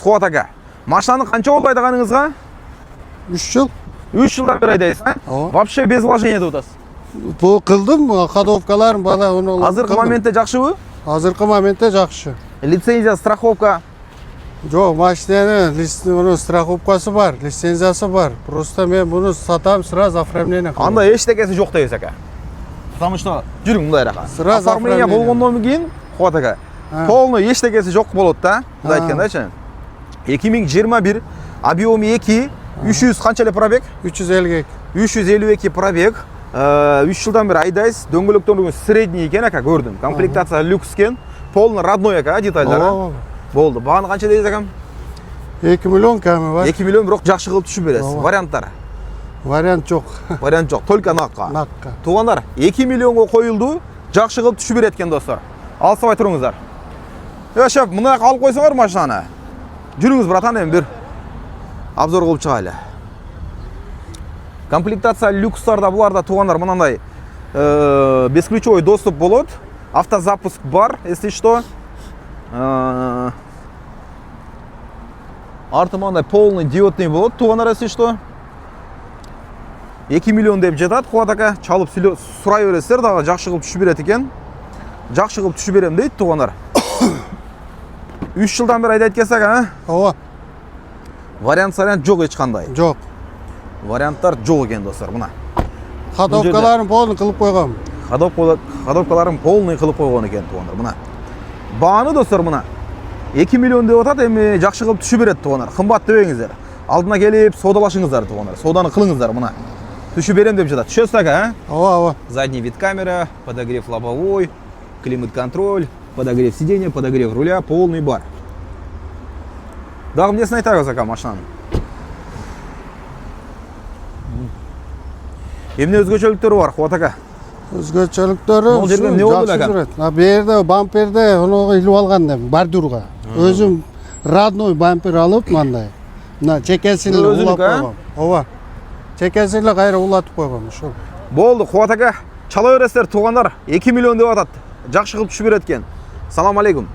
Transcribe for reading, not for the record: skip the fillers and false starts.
Куат aka. Машинаны қанша болды айдағаныңызға? 3 жыл. 3 жылдан бері айдайсыз, а? Вообще без вложения отырсыз. Бұл қылдым, ходовкаларым бала оны. Азыркы моментте жақшыбы? Азыркы моментте жақшы. Лицензия, страховка. Жоқ, машинаның страховкасы бар, лицензиясы бар. Просто мен бұны сатам, сразу оформление қылам. Анда ештеңесі жоқ дейсіз aka. Потому что жүрің мындайрақа. Сразу Оформление болғаннан кейін, Куат aka, полный ештеңесі жоқ болады да. Мындай айткандайчы. 2021 объемы 2 300 қанчалай пробег? 352. 352 пробег. 3 жылдан бері айдайсыз. Дөңгелектен средний екен ака, көрдім. Комплектация люкс екен. Полный родной ака, детальдары. Болды. Бағаны қанша дейсіз акам? 2 миллион кәмі бар. 2 миллион бірақ жақшы қылып түшіп бересіз. Варианттар? Вариант жоқ. Вариант жоқ, только наққа. Наққа. Туғандар, 2 миллионға қойылды, жақшы қылып түшіп береткен достар. Алсабай тұрыңыздар. Шеп, мұндай алып қойсаңар машинаны. Жүріңіз, братан, ең бір обзор қылып шығайлы. Комплектация люкстарда бұларда туғандар мынандай бесключевой доступ болады. Автозапуск бар, если что. Арты мынандай полный диодный болады, туғандар, если что. 2 миллион деп жетады, Куат aka. Чалып сұрай бересіздер, дағы жақшы қылып түшіп береді екен. Жақшы қылып түшіп берем дейді, туғандар. 3 жылдан бері айдайды кесек, а? Вариант жоқ ешқандай. Жоқ. Варианттар жоқ екен достар, мына. Ходовкаларын полный қылып қойғам. Ходовкаларын полный қылып қойған екен, туғандар, мына. Бағаны достар, мына. 2 миллион деп отады, эми жақшы қылып түшіп береді, туғандар. Қымбат демеңіздер. Алдына келіп саудалашыңыздар, туғандар. Сауданы қылыңыздар, мына. Түшіп берем деп жатады. Түшесіз ака, а? Задний вид камера, подогрев лобовой, климат-контроль, подогрев сиденья, подогрев руля, полный бар. Дағы несін айтайыз ака машинаның? Емне өзгөчөлүктөрү бар, Куат aka? Өзгөчөлүктөрү Ол жерде не болду ака? Берде бамперде оны илип алган бордюрга. Өзүм родной бампер алып мындай. Мына чекесин улап койгом. Ооба. Чекесин кайра улатып койгом, ошол. Болды, Куат aka. Чала бересиздер, туғандар. 2 миллион деп атат. Жақшы кылып түшүп берет экен. Салам алейкум.